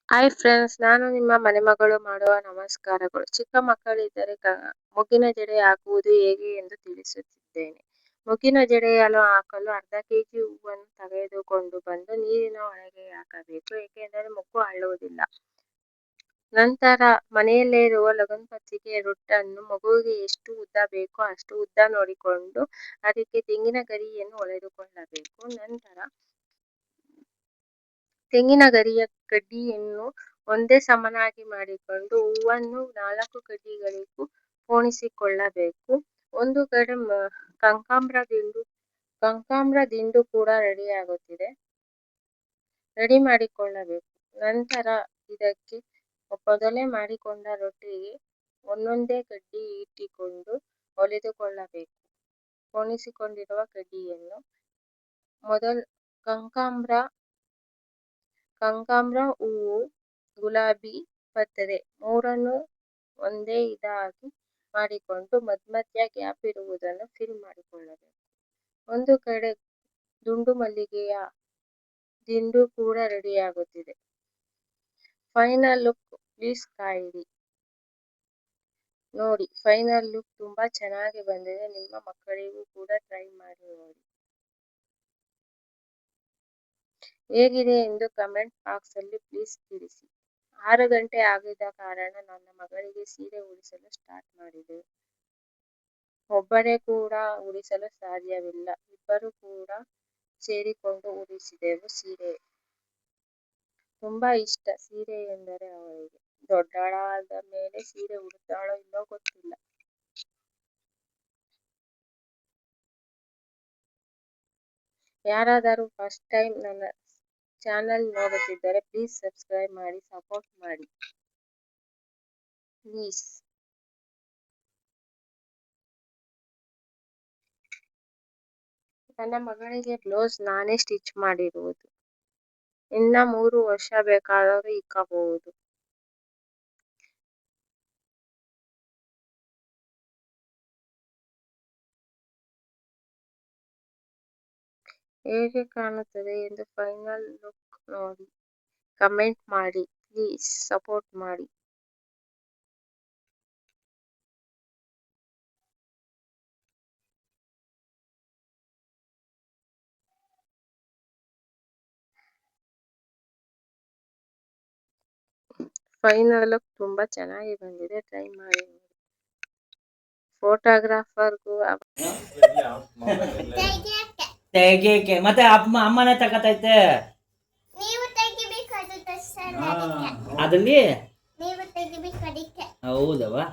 Hi friends, ನಾನು ನಿಮ್ಮ ಮನೆಮಗಳು ಮಾಡುವ ನಮಸ್ಕಾರಗಳು. ಚಿಕ್ಕ ಮಕ್ಕಳಿದ್ದರೆ ಮುಗಿನ ಜಡೆ ಹಾಕುವುದು ಹೇಗೆ ಎಂದು ತಿಳಿಸುತ್ತಿದ್ದೇನೆ. ಮುಗಿನ ಜಡೆಯನ್ನು ಹಾಕಲು ಅರ್ಧ ಕೆಜಿ ಹೂವನ್ನು ತೆಗೆದುಕೊಂಡು ಬಂದು ನೀರಿನ ಒಳಗೆ ಹಾಕಬೇಕು, ಏಕೆಂದರೆ ಮುಗ್ಗು ಅಳ್ಳುವುದಿಲ್ಲ. ನಂತರ ಮನೆಯಲ್ಲೇ ಇರುವ ಲಗನ್ಪತ್ರಿಕೆ ರೊಟ್ಟನ್ನು ಮಗುವಿಗೆ ಎಷ್ಟು ಉದ್ದ ಬೇಕೋ ಅಷ್ಟು ಉದ್ದ ನೋಡಿಕೊಂಡು ಅದಕ್ಕೆ ತೆಂಗಿನ ಗರಿಯನ್ನು ಹೊಳೆದುಕೊಳ್ಳಬೇಕು. ನಂತರ ತೆಂಗಿನ ಗರಿಯ ಕಡ್ಡಿಯನ್ನು ಒಂದೇ ಸಮನಾಗಿ ಮಾಡಿಕೊಂಡು ಹೂವನ್ನು 4 ಕಡ್ಡಿಗಳಿಗೂ ಪೋಣಿಸಿಕೊಳ್ಳಬೇಕು. ಒಂದು ಕಡೆ ಕನಕಾಂಬರ ದಿಂಡು ಕೂಡ ರೆಡಿ ಮಾಡಿಕೊಳ್ಳಬೇಕು. ನಂತರ ಇದಕ್ಕೆ ಮೊದಲೇ ಮಾಡಿಕೊಂಡ ರೊಟ್ಟಿಗೆ ಒಂದೊಂದೇ ಕಡ್ಡಿ ಇಟ್ಟುಕೊಂಡು ಹೊಲಿದುಕೊಳ್ಳಬೇಕು. ಪೋಣಿಸಿಕೊಂಡಿರುವ ಕಡ್ಡಿಯನ್ನು ಮೊದಲು ಕನಕಾಂಬರ ಹೂವು, ಗುಲಾಬಿ ಪತ್ರೆ ಮೂರನ್ನು ಒಂದೇ ಇದಾಗಿ ಮಾಡಿಕೊಂಡು ಮಧ್ಯ ಗ್ಯಾಪ್ ಇರುವುದನ್ನು ಫಿಲ್ ಮಾಡಿಕೊಳ್ಳಬೇಕು. ಒಂದು ಕಡೆ ದುಂಡು ಮಲ್ಲಿಗೆಯ ದಿಂಡು ಕೂಡ ರೆಡಿಯಾಗುತ್ತಿದೆ. ಫೈನಲ್ ಲುಕ್ ಪ್ಲೀಸ್ ಕಾಯಿರಿ ನೋಡಿ. ಫೈನಲ್ ಲುಕ್ ತುಂಬಾ ಚೆನ್ನಾಗಿ ಬಂದಿದೆ. ನಿಮ್ಮ ಮಕ್ಕಳಿಗೂ ಕೂಡ ಟ್ರೈ ಮಾಡಿ ನೋಡಿ. ಹೇಗಿದೆ ಎಂದು ಕಮೆಂಟ್ ಬಾಕ್ಸ್ ಅಲ್ಲಿ ಪ್ಲೀಸ್ ತಿಳಿಸಿ. 6 ಗಂಟೆ ಆಗಿದ್ದ ಕಾರಣ ನನ್ನ ಮಗಳಿಗೆ ಸೀರೆ ಉಡಿಸಲು ಸ್ಟಾರ್ಟ್ ಮಾಡಿದೆ. ಒಬ್ಬರೇ ಕೂಡ ಉಡಿಸಲು ಸಾಧ್ಯವಿಲ್ಲ, ಇಬ್ಬರು ಕೂಡ ಸೇರಿಕೊಂಡು ಉಡಿಸಿದೆವು. ಸೀರೆ ತುಂಬಾ ಇಷ್ಟ. ಸೀರೆ ಎಂದರೆ ಅವಳಿಗೆ. ದೊಡ್ಡಳಾದ ಮೇಲೆ ಸೀರೆ ಉಡುತ್ತಾಳೋ ಇಲ್ಲೋ ಗೊತ್ತಿಲ್ಲ. ಯಾರಾದರೂ ಫಸ್ಟ್ ಟೈಮ್ ನನ್ನ ಚಾನಲ್ ನೋಡುತ್ತಿದ್ದರೆ ಪ್ಲೀಸ್ ಸಬ್ಸ್ಕ್ರೈಬ್ ಮಾಡಿ, ಸಪೋರ್ಟ್ ಮಾಡಿ ಪ್ಲೀಸ್. ನನ್ನ ಮಗಳಿಗೆ ಬ್ಲೌಸ್ ನಾನೇ ಸ್ಟಿಚ್ ಮಾಡಿರುವುದು. ಇನ್ನ 3 ವರ್ಷ ಬೇಕಾದರೂ ಇಕ್ಕಬಹುದು. ಹೇಗೆ ಕಾಣುತ್ತದೆ ಎಂದು ಫೈನಲ್ ಲುಕ್ ನೋಡಿ ಕಮೆಂಟ್ ಮಾಡಿ, ಪ್ಲೀಸ್ ಸಪೋರ್ಟ್ ಮಾಡಿ. ಫೈನಲ್ ಲುಕ್ ತುಂಬಾ ಚೆನ್ನಾಗಿ ಬಂದಿದೆ, ಟ್ರೈ ಮಾಡಿ ನೋಡಿ. ಫೋಟೋಗ್ರಾಫರ್ಗೂ ತೆಗಿಯಕ್ಕೆ ಮತ್ತೆ ಅಮ್ಮನೇ ತಗತೈತೆ ಅದಲ್ಲಿ ಹೌದವಾ.